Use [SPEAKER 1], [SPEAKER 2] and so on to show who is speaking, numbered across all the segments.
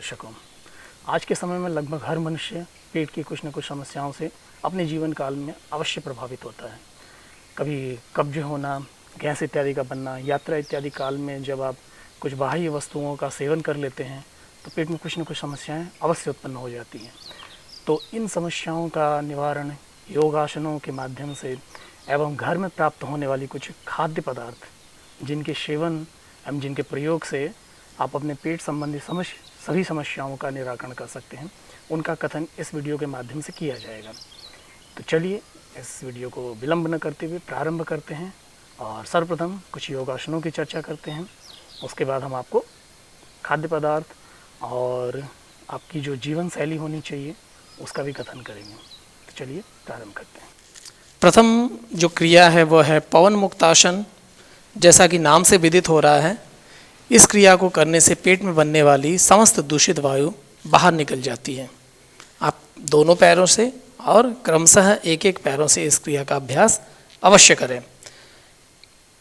[SPEAKER 1] दर्शकों, आज के समय में लगभग हर मनुष्य पेट की कुछ न कुछ समस्याओं से अपने जीवन काल में अवश्य प्रभावित होता है। कभी कब्ज होना, गैस इत्यादि का बनना, यात्रा इत्यादि काल में जब आप कुछ बाह्य वस्तुओं का सेवन कर लेते हैं तो पेट में कुछ न कुछ समस्याएं अवश्य उत्पन्न हो जाती हैं। तो इन समस्याओं का निवारण योगासनों के माध्यम से एवं घर में प्राप्त होने वाली कुछ खाद्य पदार्थ जिनके सेवन एवं जिनके प्रयोग से आप अपने पेट संबंधी सभी समस्याओं का निराकरण कर सकते हैं, उनका कथन इस वीडियो के माध्यम से किया जाएगा। तो चलिए इस वीडियो को विलंब न करते हुए प्रारंभ करते हैं और सर्वप्रथम कुछ योगासनों की चर्चा करते हैं। उसके बाद हम आपको खाद्य पदार्थ और आपकी जो जीवन शैली होनी चाहिए उसका भी कथन करेंगे। तो चलिए प्रारंभ करते हैं।
[SPEAKER 2] प्रथम जो क्रिया है वह है पवन मुक्तासन। जैसा कि नाम से विदित हो रहा है, इस क्रिया को करने से पेट में बनने वाली समस्त दूषित वायु बाहर निकल जाती है। आप दोनों पैरों से और क्रमशः एक एक पैरों से इस क्रिया का अभ्यास अवश्य करें।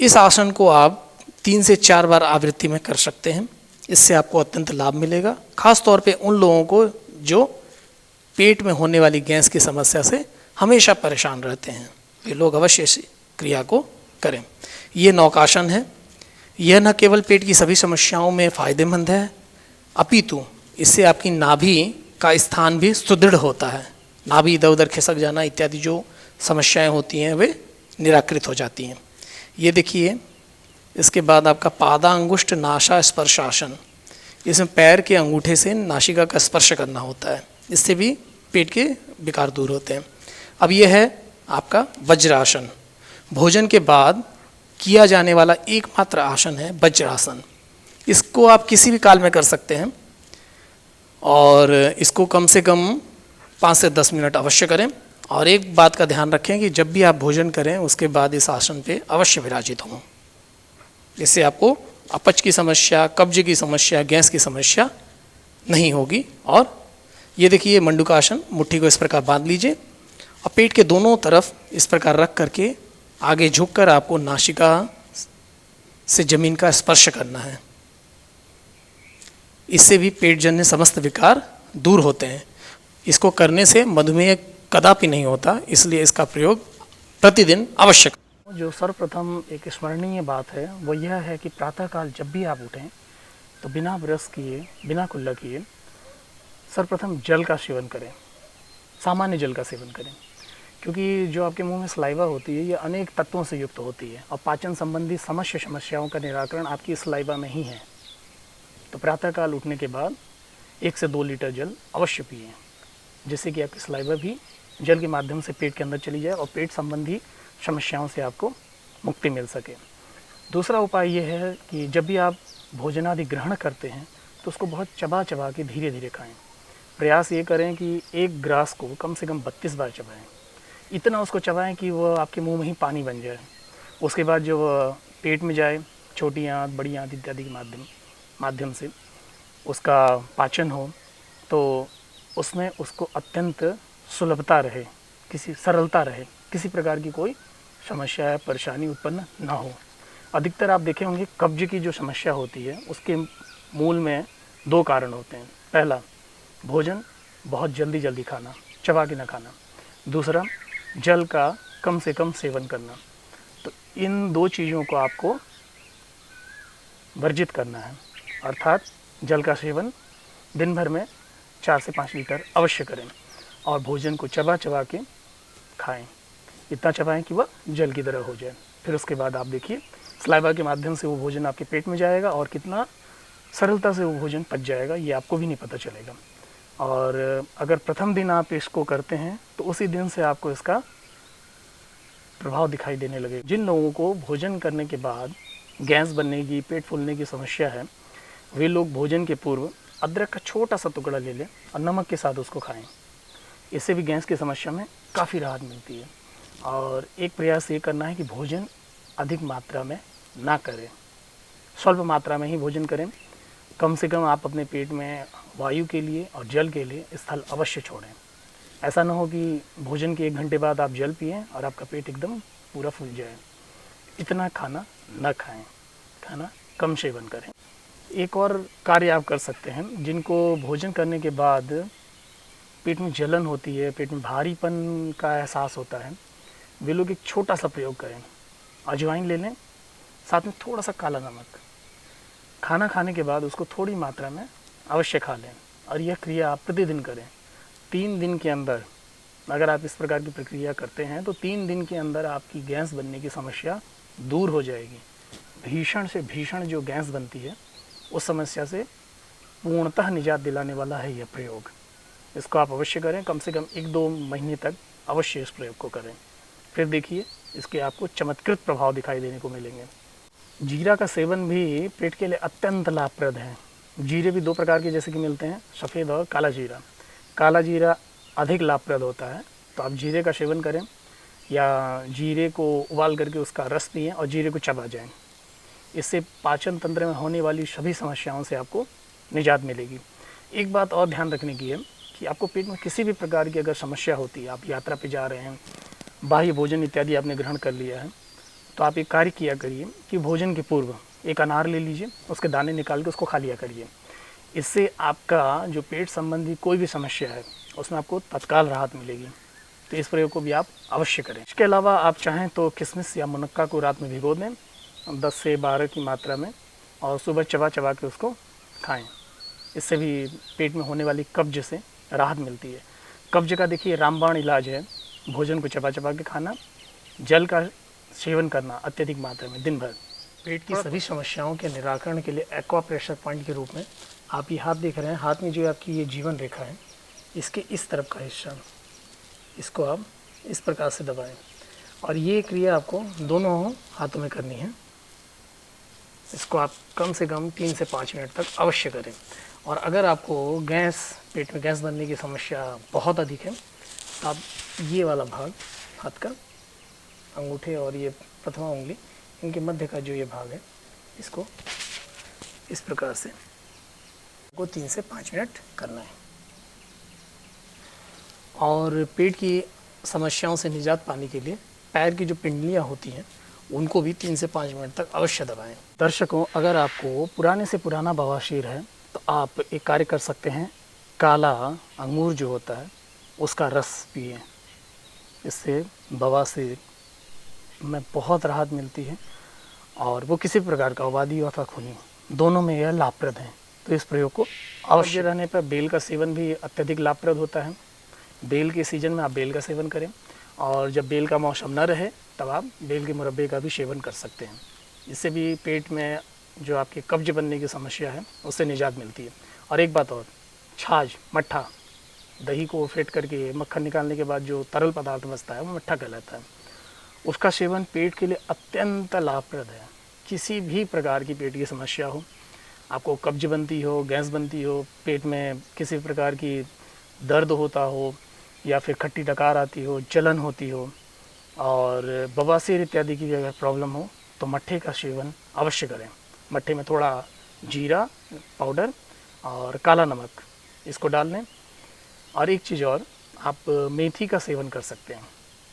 [SPEAKER 2] इस आसन को आप 3 से 4 बार आवृत्ति में कर सकते हैं। इससे आपको अत्यंत लाभ मिलेगा, खास तौर पे उन लोगों को जो पेट में होने वाली गैस की समस्या से हमेशा परेशान रहते हैं। वे लोग अवश्य इस क्रिया को करें। ये नौकासन है। यह न केवल पेट की सभी समस्याओं में फ़ायदेमंद है, अपितु इससे आपकी नाभि का स्थान भी सुदृढ़ होता है। नाभि इधर उधर खिसक जाना इत्यादि जो समस्याएं होती हैं वे निराकृत हो जाती हैं। ये देखिए, इसके बाद आपका पादांगुष्ठ नासा स्पर्शासन। इसमें पैर के अंगूठे से नासिका का स्पर्श करना होता है, इससे भी पेट के विकार दूर होते हैं। अब यह है आपका वज्रासन। भोजन के बाद किया जाने वाला एकमात्र आसन है वज्रासन। इसको आप किसी भी काल में कर सकते हैं और इसको कम से कम 5 से 10 मिनट अवश्य करें। और एक बात का ध्यान रखें कि जब भी आप भोजन करें उसके बाद इस आसन पे अवश्य विराजित हों। इससे आपको अपच की समस्या, कब्ज की समस्या, गैस की समस्या नहीं होगी। और ये देखिए मंडूकासन। मुट्ठी को इस प्रकार बांध लीजिए और पेट के दोनों तरफ इस प्रकार रख करके आगे झुककर आपको नासिका से जमीन का स्पर्श करना है। इससे भी पेटजन्य समस्त विकार दूर होते हैं। इसको करने से मधुमेह कदापि नहीं होता, इसलिए इसका प्रयोग प्रतिदिन आवश्यक।
[SPEAKER 1] जो सर्वप्रथम एक स्मरणीय बात है वो यह है कि प्रातःकाल जब भी आप उठें तो बिना ब्रश किए, बिना कुल्ला किए सर्वप्रथम जल का सेवन करें, सामान्य जल का सेवन करें। क्योंकि जो आपके मुंह में सलाइवा होती है ये अनेक तत्वों से युक्त होती है और पाचन संबंधी समस्त समस्याओं का निराकरण आपकी सलाइवा में ही है। तो प्रातःकाल उठने के बाद 1 से 2 लीटर जल अवश्य पिएं, जिससे कि आपकी सलाइवा भी जल के माध्यम से पेट के अंदर चली जाए और पेट संबंधी समस्याओं से आपको मुक्ति मिल सके। दूसरा उपाय ये है कि जब भी आप भोजनादि ग्रहण करते हैं तो उसको बहुत चबा चबा के धीरे धीरे खाएं। प्रयास ये करें कि एक ग्रास को कम से कम 32 बार चबाएं। इतना उसको चबाएं कि वह आपके मुंह में ही पानी बन जाए। उसके बाद जो पेट में जाए, छोटी आंत, बड़ी आंत इत्यादि के माध्यम से उसका पाचन हो, तो उसमें उसको अत्यंत सुलभता रहे, किसी सरलता रहे, किसी प्रकार की कोई समस्या या परेशानी उत्पन्न ना हो। अधिकतर आप देखे होंगे कब्ज की जो समस्या होती है उसके मूल में 2 कारण होते हैं। पहला, भोजन बहुत जल्दी खाना, चबा के ना खाना। दूसरा, जल का कम से कम सेवन करना। तो इन 2 चीज़ों को आपको वर्जित करना है, अर्थात जल का सेवन दिन भर में 4 से 5 लीटर अवश्य करें और भोजन को चबा चबा के खाएं। इतना चबाएं कि वह जल की तरह हो जाए। फिर उसके बाद आप देखिए सलाइवा के माध्यम से वो भोजन आपके पेट में जाएगा और कितना सरलता से वो भोजन पच जाएगा, ये आपको भी नहीं पता चलेगा। और अगर प्रथम दिन आप इसको करते हैं तो उसी दिन से आपको इसका प्रभाव दिखाई देने लगे। जिन लोगों को भोजन करने के बाद गैस बनने की, पेट फूलने की समस्या है, वे लोग भोजन के पूर्व अदरक का छोटा सा टुकड़ा ले लें और नमक के साथ उसको खाएं। इससे भी गैस की समस्या में काफ़ी राहत मिलती है। और एक प्रयास ये करना है कि भोजन अधिक मात्रा में ना करें, स्वल्प मात्रा में ही भोजन करें। कम से कम आप अपने पेट में वायु के लिए और जल के लिए स्थल अवश्य छोड़ें। ऐसा ना हो कि भोजन के 1 घंटे बाद आप जल पिएं और आपका पेट एकदम पूरा फूल जाए। इतना खाना न खाएं, खाना कम सेवन करें। एक और कार्य आप कर सकते हैं, जिनको भोजन करने के बाद पेट में जलन होती है, पेट में भारीपन का एहसास होता है, वे लोग एक छोटा सा प्रयोग करें। अजवाइन ले लें, साथ में थोड़ा सा काला नमक, खाना खाने के बाद उसको थोड़ी मात्रा में अवश्य खा लें और यह क्रिया आप प्रतिदिन करें। 3 दिन के अंदर अगर आप इस प्रकार की प्रक्रिया करते हैं तो 3 दिन के अंदर आपकी गैस बनने की समस्या दूर हो जाएगी। भीषण से भीषण जो गैस बनती है उस समस्या से पूर्णतः निजात दिलाने वाला है यह प्रयोग। इसको आप अवश्य करें, कम से कम 1-2 महीने तक अवश्य इस प्रयोग को करें। फिर देखिए इसके आपको चमत्कृत प्रभाव दिखाई देने को मिलेंगे। जीरा का सेवन भी पेट के लिए अत्यंत लाभप्रद है। जीरे भी 2 प्रकार के जैसे कि मिलते हैं, सफ़ेद और काला जीरा। काला जीरा अधिक लाभप्रद होता है, तो आप जीरे का सेवन करें या जीरे को उबाल करके उसका रस पिएं और जीरे को चबा जाएं। इससे पाचन तंत्र में होने वाली सभी समस्याओं से आपको निजात मिलेगी। एक बात और ध्यान रखने की है कि आपको पेट में किसी भी प्रकार की अगर समस्या होती है, आप यात्रा पे जा रहे हैं, बाह्य भोजन इत्यादि आपने ग्रहण कर लिया है, तो आप एक कार्य किया करिए कि भोजन के पूर्व एक अनार ले लीजिए, उसके दाने निकाल के उसको खा लिया करिए। इससे आपका जो पेट संबंधी कोई भी समस्या है उसमें आपको तत्काल राहत मिलेगी। तो इस प्रयोग को भी आप अवश्य करें। इसके अलावा आप चाहें तो किशमिश या मुनक्का को रात में भिगो दें 10 से 12 की मात्रा में और सुबह चबा चबा के उसको खाएं। इससे भी पेट में होने वाली कब्ज से राहत मिलती है। कब्ज का देखिए रामबाण इलाज है, भोजन को चबा चबा के खाना, जल का सेवन करना अत्यधिक मात्रा में दिन भर। पेट की सभी समस्याओं के निराकरण के लिए एक्वा प्रेशर पॉइंट के रूप में आप ये हाथ देख रहे हैं, हाथ में जो आपकी ये जीवन रेखा है, इसके इस तरफ का हिस्सा, इसको आप इस प्रकार से दबाएं और ये क्रिया आपको दोनों हाथों में करनी है। इसको आप कम से कम 3 से 5 मिनट तक अवश्य करें। और अगर आपको पेट में गैस बनने की समस्या बहुत अधिक है तो आप ये वाला भाग हाथ का, अंगूठे और ये प्रथमा उंगली, इनके मध्य का जो ये भाग है, इसको इस प्रकार से को 3 से 5 मिनट करना है। और पेट की समस्याओं से निजात पाने के लिए पैर की जो पिंडलियाँ होती हैं उनको भी 3 से 5 मिनट तक अवश्य दबाएं। दर्शकों, अगर आपको पुराने से पुराना बवासीर है तो आप एक कार्य कर सकते हैं, काला अंगूर जो होता है उसका रस पिए। इससे बवासीर में बहुत राहत मिलती है और वो किसी प्रकार का उबादी अथवा खूनी, दोनों में यह लाभप्रद है। तो इस प्रयोग को अवश्य रहने पर बेल का सेवन भी अत्यधिक लाभप्रद होता है। बेल के सीजन में आप बेल का सेवन करें और जब बेल का मौसम न रहे तब आप बेल के मुरब्बे का भी सेवन कर सकते हैं। इससे भी पेट में जो आपके कब्ज बनने की समस्या है उससे निजात मिलती है। और एक बात और, छाछ, मट्ठा, दही को फेंट करके मक्खन निकालने के बाद जो तरल पदार्थ बचता है वो मट्ठा कहलाता है। उसका सेवन पेट के लिए अत्यंत लाभप्रद है। किसी भी प्रकार की पेट की समस्या हो, आपको कब्ज बनती हो, गैस बनती हो, पेट में किसी प्रकार की दर्द होता हो या फिर खट्टी डकार आती हो, जलन होती हो और बवासीर इत्यादि की भी अगर प्रॉब्लम हो तो मट्ठे का सेवन अवश्य करें। मट्ठे में थोड़ा जीरा पाउडर और काला नमक इसको डाल लें। और एक चीज़ और, आप मेथी का सेवन कर सकते हैं।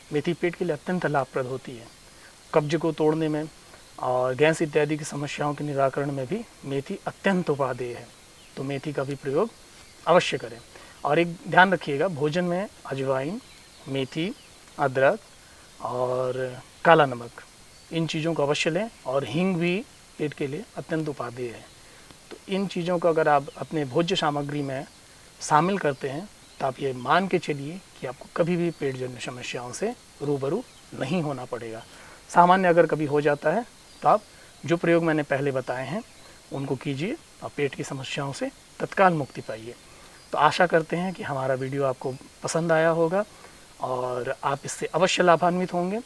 [SPEAKER 1] मेथी पेट के लिए अत्यंत लाभप्रद होती है, कब्ज को तोड़ने में और गैस इत्यादि की समस्याओं के निराकरण में भी मेथी अत्यंत उपादेय है। तो मेथी का भी प्रयोग अवश्य करें। और एक ध्यान रखिएगा, भोजन में अजवाइन, मेथी, अदरक और काला नमक, इन चीज़ों को अवश्य लें। और हींग भी पेट के लिए अत्यंत उपादेय है। तो इन चीज़ों को अगर आप अपने भोज्य सामग्री में शामिल करते हैं तो आप ये मान के चलिए कि आपको कभी भी पेट जन्य समस्याओं से रूबरू नहीं होना पड़ेगा। सामान्य अगर कभी हो जाता है तो आप जो प्रयोग मैंने पहले बताए हैं उनको कीजिए और पेट की समस्याओं से तत्काल मुक्ति पाइए। तो आशा करते हैं कि हमारा वीडियो आपको पसंद आया होगा और आप इससे अवश्य लाभान्वित होंगे।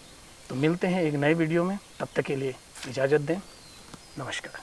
[SPEAKER 1] तो मिलते हैं एक नए वीडियो में, तब तक के लिए इजाज़त दें। नमस्कार।